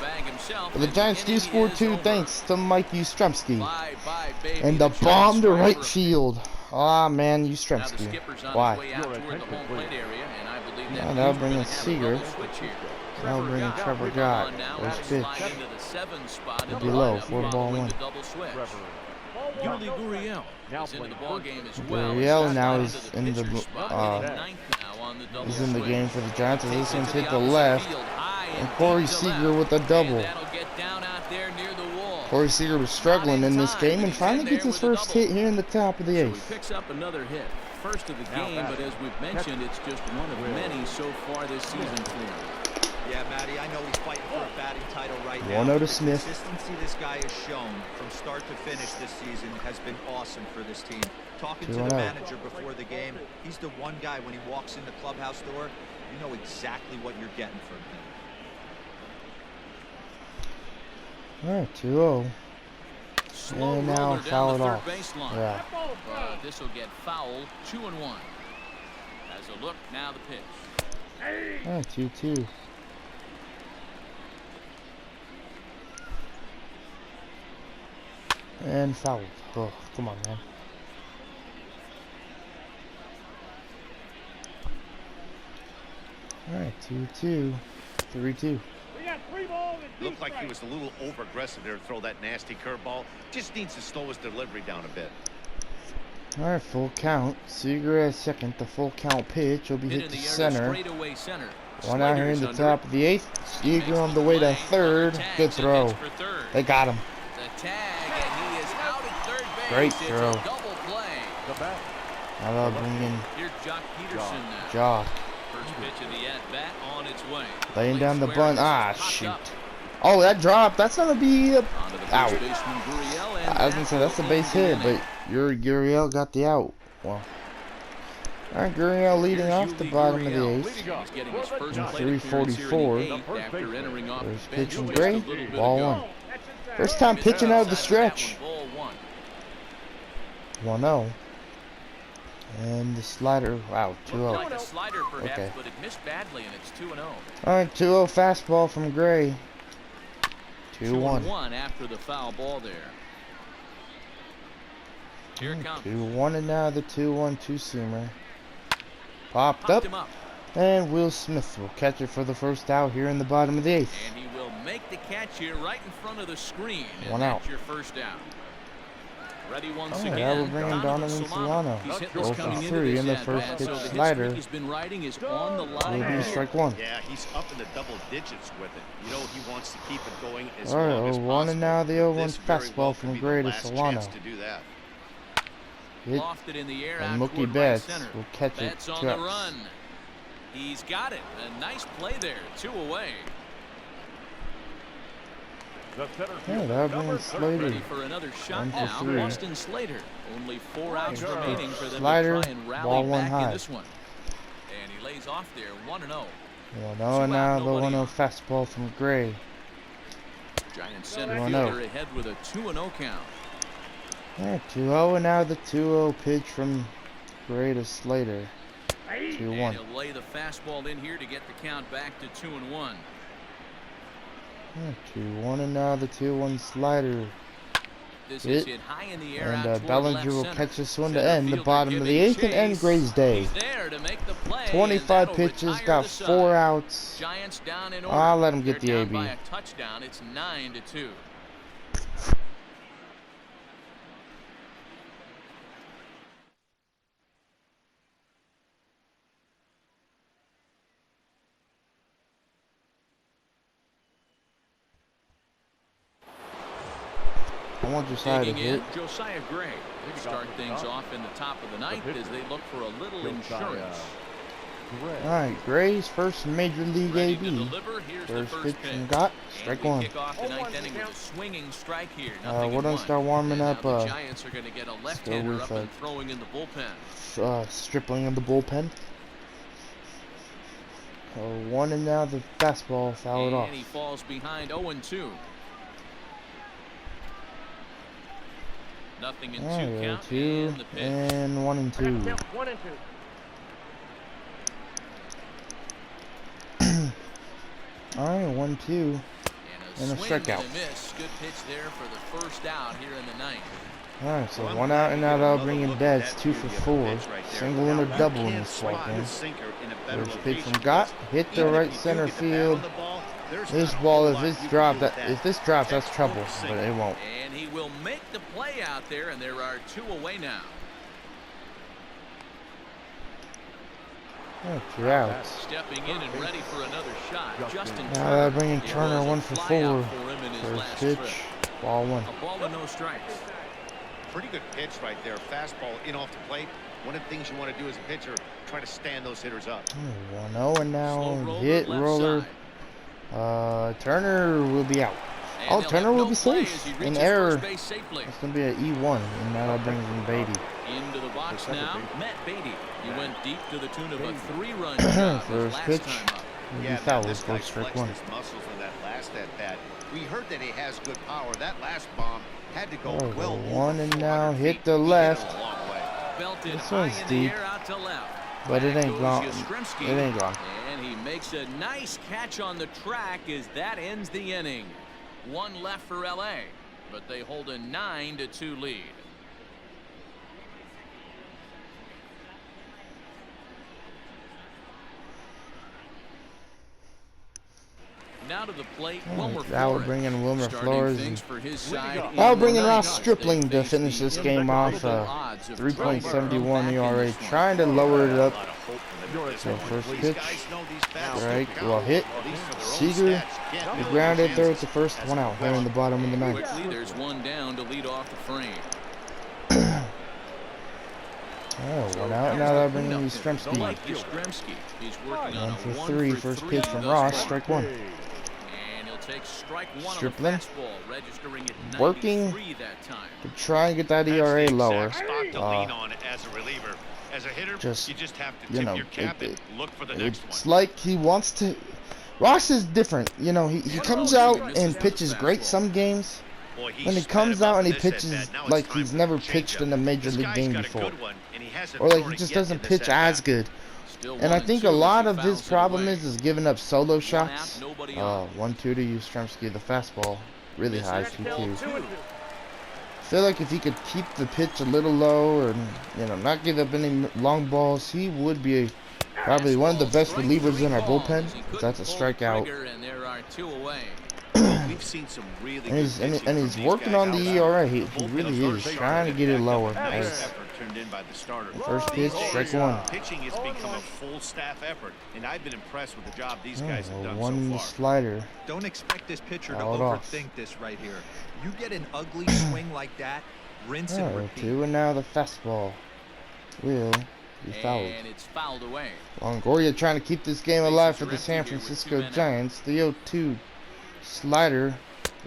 But the Giants do score 2 thanks to Mike Yastrzemski. And the bomb to right field. Ah, man, Yastrzemski. Why? Now that'll bring in Seager. That'll bring in Trevor Gott. First pitch will be low, 4-1. Gurriel now is in the game for the Giants. As this one's hit the left, and Corey Seager with a double. Corey Seager was struggling in this game and finally gets his first hit here in the top of the 8th. Picks up another hit, first of the game, but as we've mentioned, it's just one of many so far this season for him. Yeah, Matty, I know he's fighting for a batting title right now. 1-0 to Smith. The consistency this guy has shown from start to finish this season has been awesome for this team. Talking to the manager before the game, he's the one guy when he walks in the clubhouse door, you know exactly what you're getting from him. Alright, 2-0. And now foul it off. Yeah. This will get fouled. 2-1. As a look, now the pitch. Alright, 2-2. And fouled. Oh, come on, man. Alright, 2-2. 3-2. Looked like he was a little over-aggressive there to throw that nasty curveball. Just needs to slow his delivery down a bit. Alright, full count. Seager at second. The full count pitch will be hit to center. One out here in the top of the 8th. Seager on the way to third. Good throw. They got him. Great throw. Now they'll bring in Jock. Laying down the bunt. Ah, shoot. Oh, that drop. That's going to be out. I was going to say that's a base hit, but Gurriel got the out. Well. Alright, Gurriel leading off the bottom of the 8th. 344. First pitch from Gray. Ball 1. First time pitching out of the stretch. 1-0. And the slider, wow, 2-0. Like a slider perhaps, Okay. but it missed badly, and it's 2-0. Alright, 2-0 fastball from Gray. 2-1. 2-1 after the foul ball there. Here it comes. 2-1, and now the 2-1 two-seamer. Popped up. Him up. And Will Smith will catch it for the first out here in the bottom of the 8th. And he will make the catch here right in front of the screen. And 1 out. that's your first out. Ready once That again. will bring in Donovan Solano. He's hit 0 this for coming into 3 this in the at first bat, pitch so the hit slider. streak he's been riding is on the line. Will be strike 1. Yeah, he's up in the double digits with it. You know, he wants to keep it going as Alright, long as 0-1, possible. and now the 0-1 This very fastball well from could be Gray the to last Solano. chance to do that. Hit, Lofted in the air and out Mookie toward right Betts center. will catch it. Betts on 2 the outs. run. He's got it. A nice play there. 2 away. The center Yeah, fielder, that'll bring number in Slater. Ready for another shot 1 for now. 3. Austin Slater. Only 4 outs remaining for them Slider, to try and rally ball 1 back high. in this one. And he lays off there. 1-0. 1-0, and now the 1-0 fastball from Gray. Giants center 1-0. fielder ahead with a 2-0 count. Yeah, 2-0, and now the 2-0 pitch from Gray to Slater. 2-1. And he'll lay the fastball in here to get the count back to 2-1. Yeah, 2-1, and now the 2-1 slider. This Hit. is hit high in the air And out toward Bellinger left will center. catch this one to Center end the fielder bottom of the giving 8th and end chase. Gray's day. He's there to make the play, and 25 that'll pitches, retire got the side. 4 outs. Giants down in order. I'll let him get They're the down AB. by a touchdown. It's 9-2. I want Josiah to Digging hit. in, Josiah Gray. They start things off in the top of the ninth as they look for a little insurance. Alright, Gray's first major league Ready to AB. deliver. Here's the First first pitch pitch. from Gott, And strike we 1. kick off the ninth inning with a swinging strike here. We're gonna start warming up. The Giants are going to get a left-hander with, up and throwing in the bullpen. Stripling in the bullpen. 1, and now the fastball fouled off. And he falls behind 0-2. Nothing in 2 count. 2 And the pitch. and 1 and 2. 1 and 2. Alright, 1-2. And a swing strikeout. and a miss. Good pitch there for the first out here in the ninth. Alright, so 1 out, and now that'll bring in Betts. 2 for 4. Single and a double in this ball game. First pitch from Gott, hit the right center field. This ball, if this drops, that's trouble, but it won't. And he will make the play out there, and there are 2 away now. Yeah, 2 outs. Stepping in and ready for another shot. Justin Now Turner. that'll bring in It Turner, was a 1 for flyout 4. for him in his First last pitch, trip. ball 1. A ball and no strikes. Pretty good pitch right there. Fastball in off the plate. One of the things you want to do as a pitcher, try to stand those hitters up. 1-0, and now Slow roller, hit left roller. side. Turner will be out. And Oh, he'll Turner have will no be play safe. as he An reaches error. first base safely. It's going to be an E1, and now that brings in Beatty. Into the box now, Matt Beatty. He went deep to the tune of a 3-run shot his First last pitch. time up. Will be Yeah, fouled this for guy strike flexed 1. his muscles in that last at bat. We heard that he has good power. That last bomb had to go Oh, well the over 1 and now 400 hit feet. the He hit it left. a long way. Belted This high one's in deep, the air out to left. but it Back ain't goes gone. Yastrzemski. It ain't gone. And he makes a nice catch on the track as that ends the inning. 1 left for LA, but they hold a 9-2 lead. Now to the plate, Wilmer That will Flores. bring in Wilmer Starting Flores. things for his side in I'll the bring in ninth. Ross Stripling They to face finish the this game off. improbable odds of 3.71 trying to come back in ERA. this one. Trying to lower it up. A lot of hope for them at this So point. first These pitch. guys know these bats Strike. don't Well count. hit. At least for their own Seager. stats. Can't The do it grounded with there Kansas. with the first one out here in the bottom of the ninth. Quickly, there's 1 down to lead off the frame. Oh, 1 out. Now that'll bring in Yastrzemski. Like Yastrzemski, he's working on 1 a for 1 3. for First 3 pitch from thus Ross. far. Strike 1. And he'll take strike 1 Stripling. on the fastball, registering at Working 93 that time. To try and get that ERA That's the lower. exact spot to lean on as a reliever. As a hitter, just, you just have to you tip know, your cap and look for the next It's one. like he wants to. Ross is different. You know, he comes out and pitches great some games, Boy, when he comes out and he pitches like he's never pitched in a major league game before, or like he just doesn't pitch as good. And I think a lot of his problem is giving up solo shots. 1-2 to Yastrzemski, the fastball, really high 2-2. I feel like if he could keep the pitch a little low and, you know, not give up any long balls, he would be probably one of the best relievers in our bullpen. That's a strikeout. We've seen some really and he's working on the ERA. He really is trying to get it lower. First pitch, strike one. Pitching has become a full staff effort, and I've been impressed with the job these guys have done one so far. slider. Don't expect this pitcher to Fouled off. overthink this right here. You get an ugly swing like that, rinse and repeat. 2, and now the fastball will be fouled. And it's fouled away. Longoria trying to keep this game alive for the San Francisco Giants. The 0-2 slider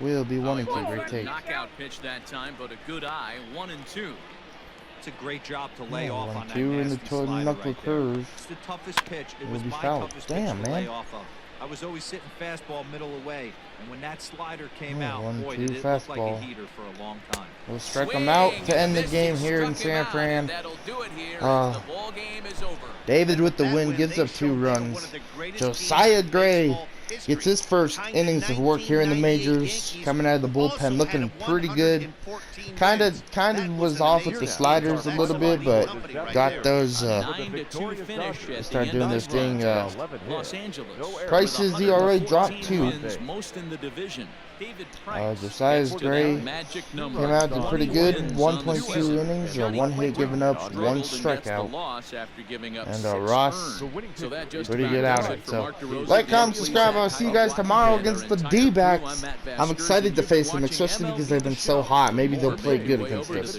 will be 1-2. Great take. Knockout pitch that time, but a good eye. 1-2. It's a great job to lay off on that 1-2 in the nasty slider knuckle right there. curve. It's the toughest pitch. It was Will be my fouled. toughest Damn, pitch to man. lay off of. I was always sitting fastball middle away, and when that slider came out, 1-2 boy, did it look like a fastball. heater for a long time. We'll strike him out to end the game here in San Fran. David with the win, gives up 2 runs. Josiah Gray gets his first innings of work here in the majors, coming out of the bullpen, looking pretty good. Kind of was off with the sliders a little bit, but got those. Start doing their thing. Price's ERA dropped 2. Josiah Gray came out to pretty good. 1.2 innings, 1 hit given up, 1 strikeout, and Ross pretty good outing. So like, comment, subscribe. I'll see you guys tomorrow against the D-backs. I'm excited to face them, especially because they've been so hot. Maybe they'll play good against us.